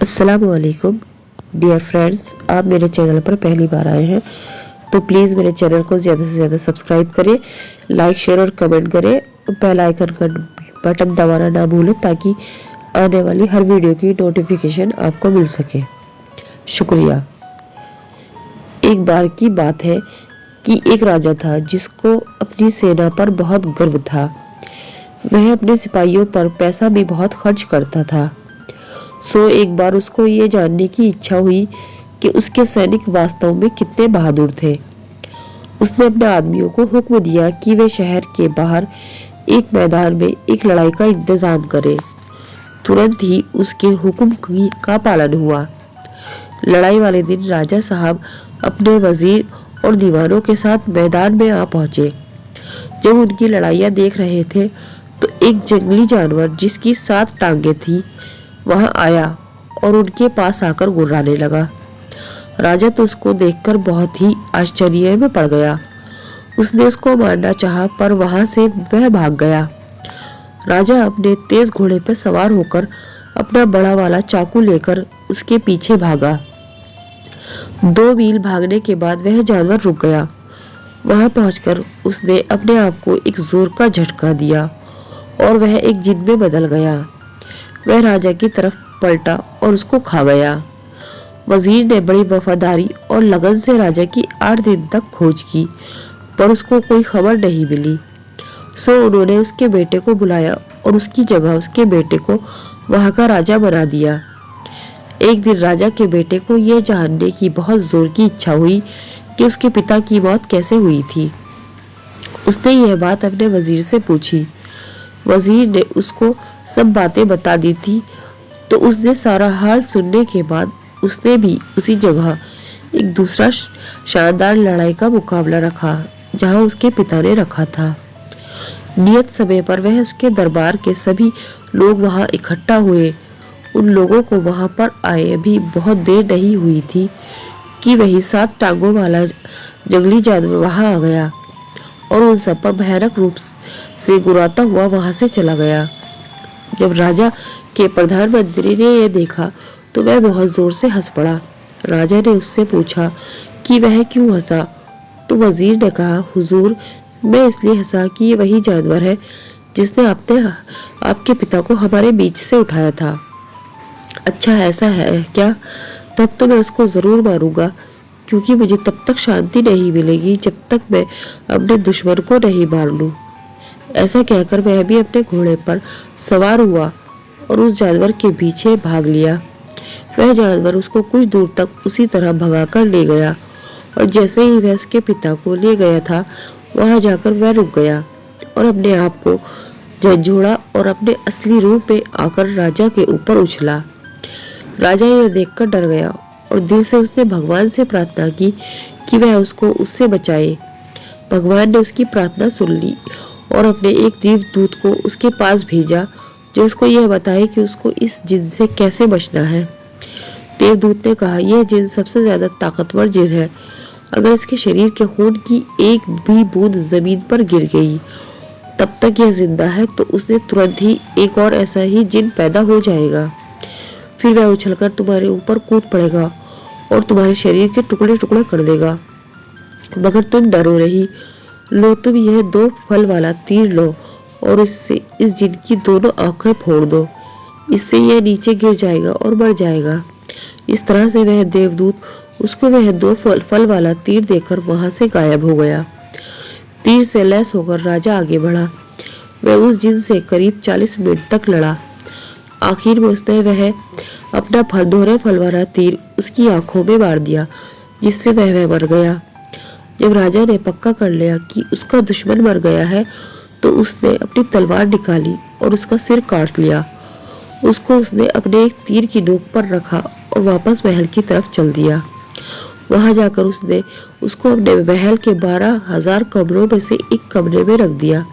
अस्सलामुअलैकुम dear friends, आप मेरे चैनल पर पहली बार आए हैं तो प्लीज़ मेरे चैनल को ज़्यादा से ज़्यादा सब्सक्राइब करें, लाइक शेयर और कमेंट करें और बेल आइकन का बटन दबाना ना भूलें ताकि आने वाली हर वीडियो की नोटिफिकेशन आपको मिल सके। शुक्रिया। एक बार की बात है कि एक राजा था जिसको अपनी सेना पर बहुत गर्व था। वह अपने सिपाहियों पर पैसा भी बहुत खर्च करता था। एक बार उसको ये जानने की इच्छा हुई कि उसके सैनिक वास्तव में कितने बहादुर थे। उसने अपने आदमियों को हुक्म दिया कि वे शहर के बाहर एक मैदान में एक लड़ाई का इंतजाम करें। तुरंत ही उसके हुक्म का पालन हुआ। लड़ाई वाले दिन राजा साहब अपने वजीर और दीवानों के साथ मैदान में आ पहुंचे। जब उनकी लड़ाइयां देख रहे थे तो एक जंगली जानवर जिसकी 7 टांगे थी वहां आया और उनके पास आकर गुर्राने लगा। राजा तो उसको देखकर बहुत ही आश्चर्य में पड़ गया। उसने उसको मारना चाहा पर वहां से वह भाग गया। राजा अपने तेज घोड़े पर सवार होकर अपना बड़ा वाला चाकू लेकर उसके पीछे भागा। 2 मील भागने के बाद वह जानवर रुक गया। वहां पहुंचकर उसने अपने आप को एक जोर का झटका दिया और वह एक जिन में बदल गया। वह राजा की तरफ पलटा और उसको खा गया। वजीर ने बड़ी वफादारी और लगन से राजा की 8 दिन तक खोज की पर उसको कोई खबर नहीं मिली। उन्होंने उसके बेटे को बुलाया और उसकी जगह उसके बेटे को वहां का राजा बना दिया। एक दिन राजा के बेटे को यह जानने की बहुत जोर की इच्छा हुई कि उसके पिता की मौत कैसे हुई थी। उसने यह बात अपने वजीर से पूछी। वजीर ने उसको सब बातें बता दी थी तो उसने सारा हाल सुनने के बाद उसने भी उसी जगह एक दूसरा शानदार लड़ाई का मुकाबला रखा जहां उसके पिता ने रखा था। नियत समय पर वह उसके दरबार के सभी लोग वहां इकट्ठा हुए। उन लोगों को वहां पर आए अभी बहुत देर नहीं हुई थी कि वही 7 टांगों वाला जंगली जानवर वहां आ गया और उन सब पर भयानक रूप से गुर्राता हुआ वहां से चला गया। जब राजा के प्रधानमंत्री ने यह देखा तो वह बहुत जोर से हंस पड़ा। राजा ने उससे पूछा कि वह क्यों हंसा तो वजीर ने कहा, हुजूर, मैं इसलिए हंसा कि ये वही जानवर है जिसने आपके पिता को हमारे बीच से उठाया था। अच्छा, ऐसा है क्या? तब तो मैं उसको जरूर मारूंगा क्योंकि मुझे तब तक शांति नहीं मिलेगी जब तक मैं अपने दुश्मन को नहीं मार लूं। ऐसा कहकर वह भी अपने घोड़े पर सवार हुआ और उस जानवर के पीछे भाग लिया। वह जानवर उसको कुछ दूर तक उसी तरह भगाकर ले गया और जैसे ही वह उसके पिता को ले गया था वहां जाकर वह रुक गया और अपने आप को झंझोड़ा और अपने असली रूप में आकर राजा के ऊपर उछला। राजा यह देखकर डर गया और दिल से उसने भगवान से प्रार्थना की कि वह उसको उससे बचाए। भगवान ने उसकी प्रार्थना सुन ली और अपने एक देवदूत को उसके पास भेजा जो उसको यह बताए कि उसको इस जिन से कैसे बचना है। देवदूत ने कहा, यह जिन सबसे ज्यादा ताकतवर जिन है। अगर इसके शरीर के खून की एक भी बूंद जमीन पर गिर गई तब तक यह जिंदा है तो उसने तुरंत ही एक और ऐसा ही जिन पैदा हो जाएगा। फिर वह उछलकर तुम्हारे ऊपर कूद पड़ेगा और तुम्हारे शरीर के टुकड़े टुकड़े कर देगा। मगर तुम डरो नहीं। लो, तुम यह 2 फल वाला तीर लो और इससे इस जिन की दोनों आंखें फोड़ दो। इससे यह नीचे गिर जाएगा और मर जाएगा। इस तरह से वह देवदूत उसको वह 2 फल वाला तीर देकर वहां से गायब हो गया। तीर से लैस होकर राजा आगे बढ़ा। वह उस जिन से करीब 40 मिनट तक लड़ा। आखिर में उसने वह अपना दोहरे फल वाला तीर उसकी आंखों में मार दिया जिससे वह मर गया। जब राजा ने पक्का कर लिया कि उसका दुश्मन मर गया है तो उसने अपनी तलवार निकाली और उसका सिर काट लिया। उसको उसने अपने एक तीर की नोक पर रखा और वापस महल की तरफ चल दिया। वहां जाकर उसने उसको अपने महल के 12,000 कमरों में से एक कमरे में रख दिया।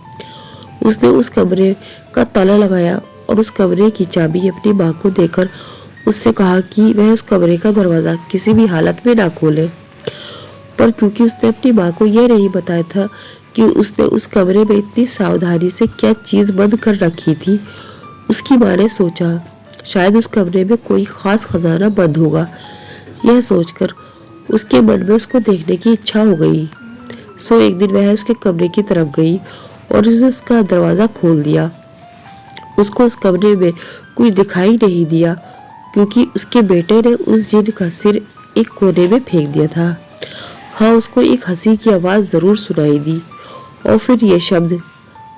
उसने उस कमरे का ताला लगाया और उस कमरे की चाबी अपनी माँ को देकर उससे कहा कि वह उस कमरे का दरवाजा किसी भी हालत में ना खोले। पर क्योंकि उसने अपनी माँ को यह नहीं बताया था कि उसने उस कमरे में इतनी सावधानी से क्या चीज बंद कर रखी थी, उसकी माँ ने सोचा शायद उस कमरे में कोई खास खजाना बंद होगा। यह सोचकर उसके मन में उसको देखने की इच्छा हो गई। सो एक दिन वह उसके कमरे की तरफ गई और उसने उसका दरवाजा खोल दिया। उसको उस कमरे में कुछ दिखाई नहीं दिया क्योंकि उसके बेटे ने उस जिन का सिर एक कोने में फेंक दिया था। हाँ, उसको एक हंसी की आवाज जरूर सुनाई दी और फिर ये शब्द,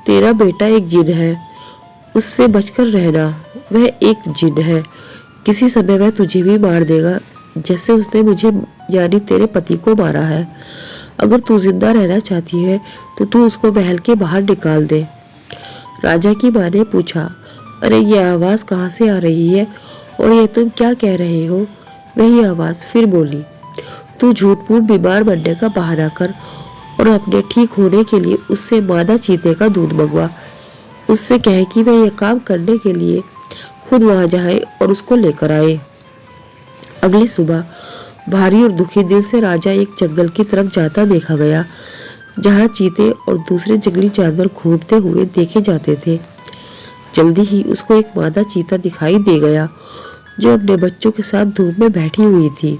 तेरा बेटा एक जिन है, उससे बचकर रहना, वह एक जिन है, किसी समय वह तुझे भी मार देगा जैसे उसने मुझे यानी तेरे पति को मारा है। अगर तू जिंदा रहना चाहती है तो तू उसको महल के बाहर निकाल दे। राजा की माँ ने पूछा, अरे ये आवाज कहाँ से आ रही है और ये तुम क्या कह रहे हो? वही आवाज फिर बोली, तू झूठ मूठ बीमार बनने का बहाना कर और अपने ठीक होने के लिए उससे मादा चीते का दूध मंगवा। उससे कहे कि वह यह काम करने के लिए खुद वहां जाए और उसको लेकर आए। अगली सुबह भारी और दुखी दिल से राजा एक जंगल की तरफ जाता देखा गया जहां चीते और दूसरे जंगली जानवर घूमते हुए देखे जाते थे। जल्दी ही उसको एक मादा चीता दिखाई दे गया जो अपने बच्चों के साथ धूप में बैठी हुई थी।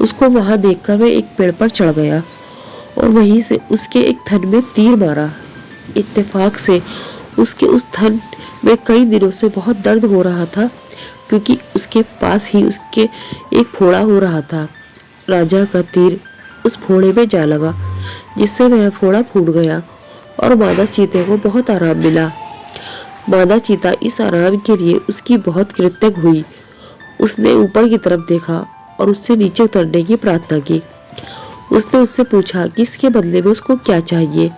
उसको वहां देखकर वह एक पेड़ पर चढ़ गया और वहीं से उसके एक थन में तीर मारा। इत्तेफाक से उसके उस थन में कई दिनों से बहुत दर्द हो रहा था क्योंकि उसके पास ही उसके एक फोड़ा हो रहा था। राजा का तीर उस फोड़े में जा लगा जिससे वह फोड़ा फूट गया और मादा चीते को बहुत आराम मिला। मादा चीता इस आराम के लिए उसकी बहुत कृतज्ञ हुई। उसने ऊपर की तरफ देखा और उससे नीचे उतरने की प्रार्थना की। उसने उससे पूछा कि इसके बदले में उसको क्या चाहिए।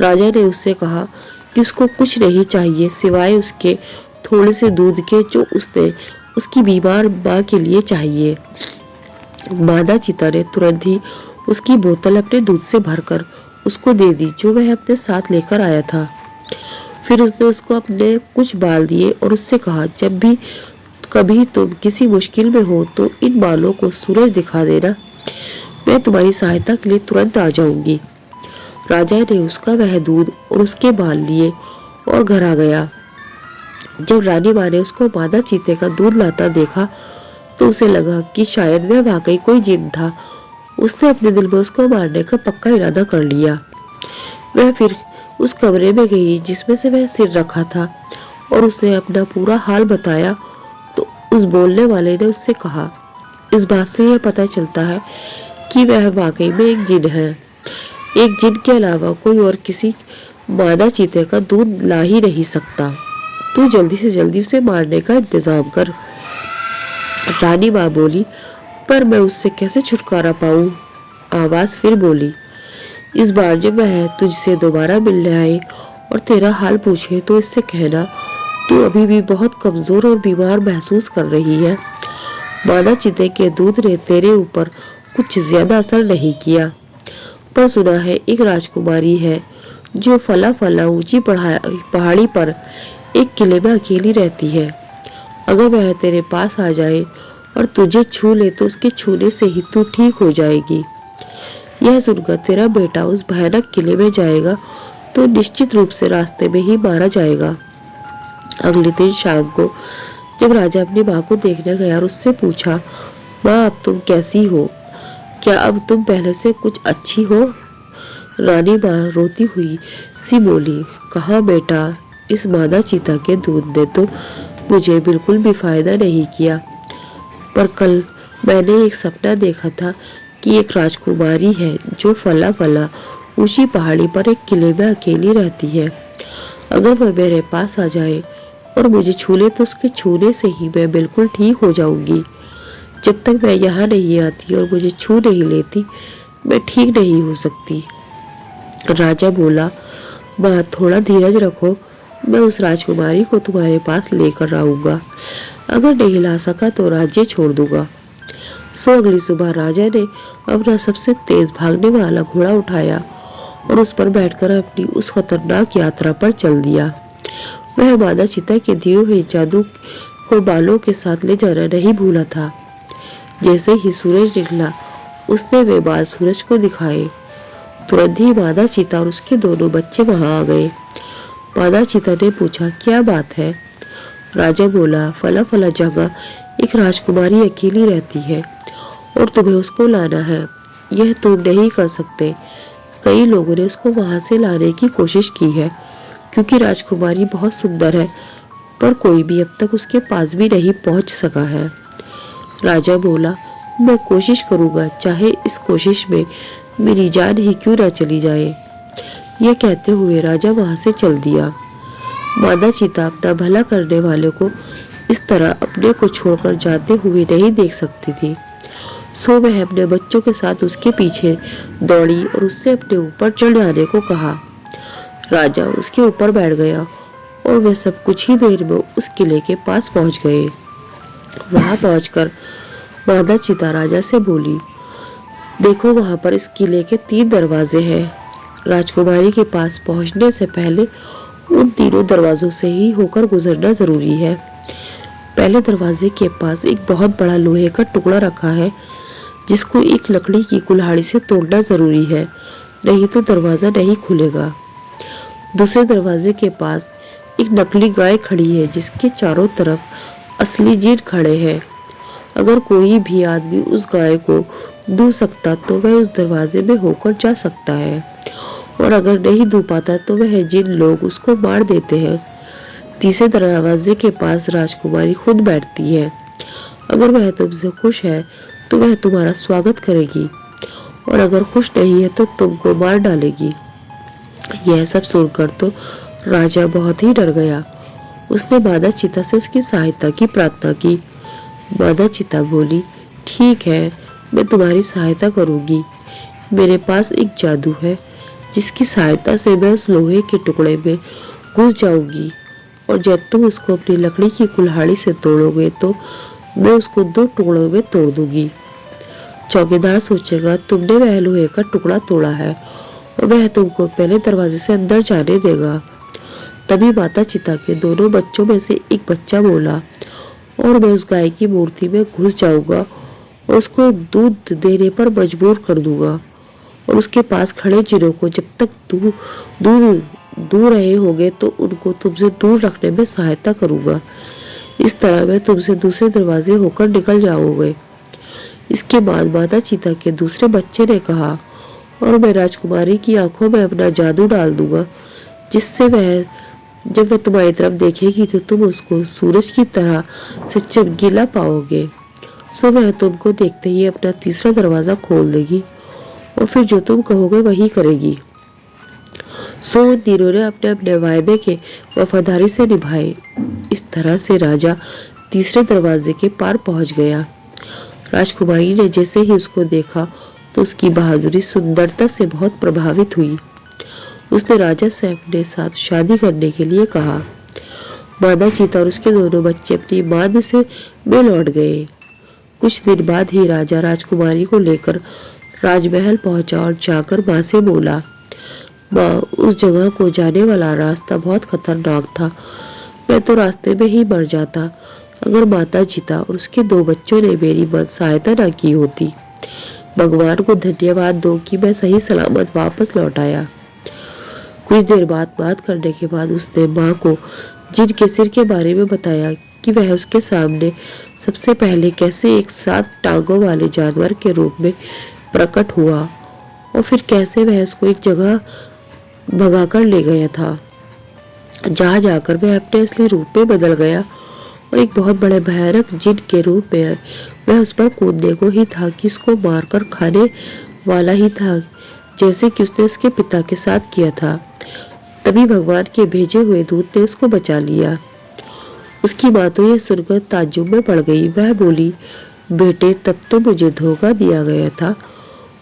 राजा ने उससे कहा कि उसको कुछ नहीं चाहिए सिवाय उसके थोड़े से दूध के जो उसने उसकी बीमार माँ के लिए चाहिए। मादा चीता ने तुरंत ही उसकी बोतल अपने दूध से भरकर उसको दे दी जो वह अपने साथ लेकर आया था। फिर उसने उसको अपने कुछ बाल दिए और उससे कहा, जब भी कभी तुम किसी मुश्किल में हो तो इन बालों को सूरज दिखा देना, मैं तुम्हारी सहायता के लिए तुरंत आ जाऊंगी। राजा ने उसका वह दूध और उसके बाल लिए और घर आ गया। जब रानी माँ ने उसको मादा चीते का दूध लाता देखा तो उसे लगा कि शायद वह वाकई कोई जिन था। उसने अपने दिल में उसको मारने का पक्का इरादा कर लिया। वह फिर उस कमरे में गई जिसमें से वह सिर रखा था और उसे अपना पूरा हाल बताया तो उस बोलने वाले ने उससे कहा, इस बात से यह पता चलता है कि वह वाकई में एक जिन है। एक जिन के अलावा कोई और किसी मादा चीते का दूध ला ही नहीं सकता। तू जल्दी से जल्दी उसे मारने का इंतजाम कर। रानी माँ बोली, पर मैं उससे कैसे छुटकारा पाऊं? आवाज फिर बोली, इस बार जब वह तुझसे दोबारा मिलने आए और तेरा हाल पूछे तो इससे कहना तू अभी भी बहुत कमजोर और बीमार महसूस कर रही है। मादा चीते के दूध ने तेरे ऊपर कुछ ज्यादा असर नहीं किया, पर सुना है एक राजकुमारी है जो फला फला ऊंची पहाड़ी पर एक किले में अकेली रहती है। अगर वह तेरे पास आ जाए और तुझे छू ले तो उसके छूने से ही तू ठीक हो जाएगी। यह सुनकर तेरा बेटा उस भयानक किले में जाएगा तो निश्चित रूप से रास्ते में ही मारा जाएगा। अगले दिन शाम को जब राजा अपनी माँ को देखने गया और उससे पूछा, माँ अब तुम कैसी हो? क्या अब तुम पहले से कुछ अच्छी हो? रानी माँ रोती हुई सी बोली, कहा बेटा, इस मादा चीता के दूध ने तो मुझे बिल्कुल भी फायदा नहीं किया, पर कल मैंने एक सपना देखा था कि एक राजकुमारी है जो फला फला ऊंची पहाड़ी पर एक किले में अकेली रहती है। अगर वह मेरे पास आ जाए और मुझे छू ले तो उसके छूने से ही मैं बिल्कुल ठीक हो जाऊंगी। जब तक मैं यहाँ नहीं आती और मुझे छू नहीं लेती मैं ठीक नहीं हो सकती। राजा बोला, माँ थोड़ा धीरज रखो, मैं उस राजकुमारी को तुम्हारे पास लेकर आऊंगा। अगर नहीं ला सका तो राज्य छोड़ दूंगा। सो अगली सुबह राजा ने अपना सबसे तेज भागने वाला घोड़ा उठाया और उस पर बैठकर अपनी उस खतरनाक यात्रा पर चल दिया। वह मादा चीता के दिए हुए जादू को बालों के साथ ले जाना नहीं भूला था। जैसे ही सूरज निकला उसने वे बाल सूरज को दिखाए। तुरंत ही मादा चीता और उसके दोनों बच्चे वहां आ गए। मादा चीता ने पूछा, क्या बात है? राजा बोला, फला फला जगह एक राजकुमारी अकेली रहती है और तुम्हें उसको लाना है। यह तुम नहीं कर सकते। कई लोगों ने उसको वहां से लाने की कोशिश की है क्योंकि राजकुमारी बहुत सुंदर है, पर कोई भी अब तक उसके पास भी नहीं पहुंच सका है। राजा बोला, मैं कोशिश करूंगा, चाहे इस कोशिश में मेरी जान ही क्यों न चली जाए। यह कहते हुए राजा वहां से चल दिया। मादा चीता अपना भला करने वाले को इस तरह अपने को छोड़कर जाते हुए नहीं देख सकती थी, सो वह अपने बच्चों के साथ उसके पीछे दौड़ी और उससे अपने ऊपर चढ़ जाने को कहा। राजा उसके ऊपर बैठ गया और वे सब कुछ ही देर में उस किले के पास पहुंच गए। वहां पहुंचकर मादा चीता राजा से बोली, देखो वहां पर इस किले के 3 दरवाजे हैं। राजकुमारी के पास पहुंचने से पहले उन तीनों दरवाजों से ही होकर गुजरना जरूरी है। पहले दरवाजे के पास एक बहुत बड़ा लोहे का टुकड़ा रखा है जिसको एक लकड़ी की कुल्हाड़ी से तोड़ना जरूरी है, नहीं तो दरवाजा नहीं खुलेगा। दूसरे दरवाजे के पास एक नकली गाय खड़ी है जिसके चारों तरफ असली जिन खड़े हैं। अगर कोई भी आदमी उस गाय को दू सकता तो वह उस दरवाजे में होकर जा सकता है, और अगर नहीं दू पाता तो वह जिन लोग उसको मार देते हैं। तीसरे दरवाजे के पास राजकुमारी खुद बैठती है। अगर वह तुमसे खुश है तो वह तुम्हारा स्वागत करेगी, और अगर खुश नहीं है तो तुमको मार डालेगी। यह सब सुनकर तो राजा बहुत ही डर गया। उसने मादा चीता से उसकी सहायता की प्रार्थना की। मादा चीता बोली, ठीक है, मैं तुम्हारी सहायता करूंगी। मेरे पास एक जादू है जिसकी सहायता से मैं उस लोहे के टुकड़े में घुस जाऊंगी, और जब तुम उसको अपनी लकड़ी की कुल्हाड़ी से तोड़ोगे तो मैं उसको 2 टुकड़ों में तोड़ दूंगी। चौकीदार सोचेगा तुमने वह लोहे का टुकड़ा तोड़ा है और वह तुमको पहले दरवाजे से अंदर जाने देगा। तभी माता चीता के दोनों बच्चों में से एक बच्चा बोला, और मैं उस गाय की मूर्ति में घुस जाऊंगा और उसको दूध देने पर मजबूर कर दूंगा, और उसके पास खड़े जिनों को जब तक दूर रहे होंगे तो उनको तुमसे दूर रखने में सहायता करूंगा। इस तरह मैं तुमसे दूसरे दरवाजे होकर निकल जाओगे। इसके बाद माता चीता के दूसरे बच्चे ने कहा, और मैं राजकुमारी की आंखों में अपना जादू डाल दूंगा, जिससे जब वह तुम्हारी तरफ देखेगी तो तुम उसको सूरज की तरह से चमकीला पाओगे। सो वह तुमको देखते ही अपना तीसरा दरवाजा खोल देगी और फिर जो तुम कहोगे वही करेगी। सो उन तीनों ने अपने अपने वायदे के वफादारी से निभाए। इस तरह से राजा तीसरे दरवाजे के पार पहुंच गया। राजकुमारी ने जैसे ही उसको देखा तो उसकी बहादुरी सुंदरता से बहुत प्रभावित हुई। उसने राजा से अपने साथ शादी करने के लिए कहा। मादा चीता और उसके दोनों बच्चे अपनी मां से मिल लौट गए। कुछ दिन बाद ही राजा राजकुमारी को लेकर राजमहल पहुंचा और जाकर मां से बोला, मां, उस जगह को जाने वाला रास्ता बहुत खतरनाक था। मैं तो रास्ते में ही मर जाता अगर माता चीता और उसके 2 बच्चों ने मेरी सहायता न की होती। भगवान को धन्यवाद दो कि मैं सही सलामत वापस लौट आया। कुछ देर बात करने के बाद उसने माँ को जिन के सिर के बारे में बताया कि वह उसके सामने सबसे पहले कैसे एक 7 टांगों वाले जानवर के रूप में प्रकट हुआ और फिर कैसे वह उसको एक जगह भगाकर ले गया था, जहां जाकर वह अपने असली रूप में बदल गया और एक बहुत बड़े भयानक जिन के रूप में वह उस पर कूदने को ही था कि उसको मारकर खाने वाला ही था, जैसे कि उसने उसके पिता के साथ किया था। तभी भगवान के भेजे हुए दूत ने उसको बचा लिया। उसकी माँ तो यह सुनकर ताज्जुब में पड़ गई। वह बोली, बेटे, तब तो मुझे धोखा दिया गया था।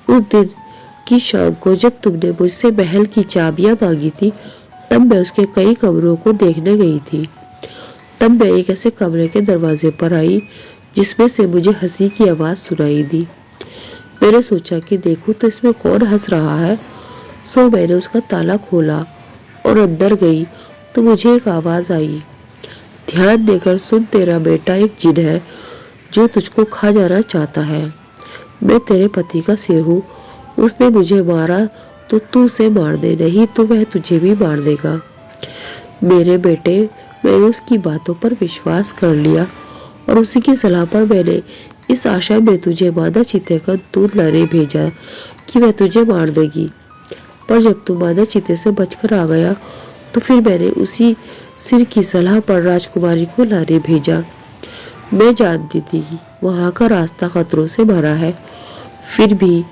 उस दिन की शाम को जब तुमने मुझसे महल की चाबियां मांगी थी, तब मैं उसके कई कमरों को देखने गई थी। तब मैं एक ऐसे कमरे के दरवाजे पर आई जिसमें से मुझे हंसी की आवाज सुनाई दी। मैंने सोचा कि देखूं तो इसमें कौन हंस रहा है। सो मैंने उसका ताला खोला और अंदर गई तो मुझे एक आवाज आई, ध्यान देकर सुन, तेरा बेटा एक जिन है जो तुझको खा जाना चाहता है। मैं तेरे पति का सिर हूँ। उसने मुझे मारा तो तू उसे मार दे, नहीं तो वह तुझे भी मार देगा। मेरे बेटे, मैंने उसकी बातों पर विश्वास कर लिया और उसी की सलाह पर मैंने इस आशा में तुझे मादा चीते का दूध लाने भेजा कि वह तुझे मार देगी। पर जब तू मादा चीते से बचकर आ गया तो फिर मैंने उसी सिर की सलाह पर राजकुमारी को लाने भेजा। मैं जानती थी वहां का रास्ता खतरों से भरा है, फिर भी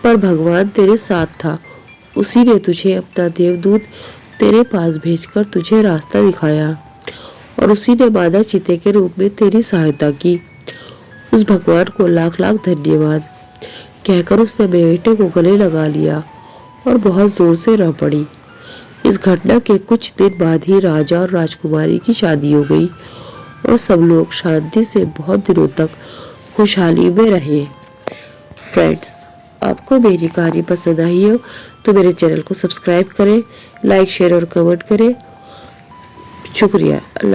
पर भगवान तेरे साथ था। उसी ने तुझे अपना देवदूत तेरे पास भेजकर तुझे रास्ता दिखाया और उसी ने मादा चीते के रूप में तेरी सहायता की। उस भगवान को लाख लाख धन्यवाद, कहकर उसने बेटे को गले लगा लिया और बहुत जोर से रो पड़ी। इस घटना के कुछ दिन बाद ही राजा और राजकुमारी की शादी हो गई और सब लोग शांति से बहुत दिनों तक खुशहाली में रहे। फ्रेंड्स, आपको मेरी कहानी पसंद आई हो तो मेरे चैनल को सब्सक्राइब करें, लाइक शेयर और कमेंट करें। शुक्रिया। अल्लाह।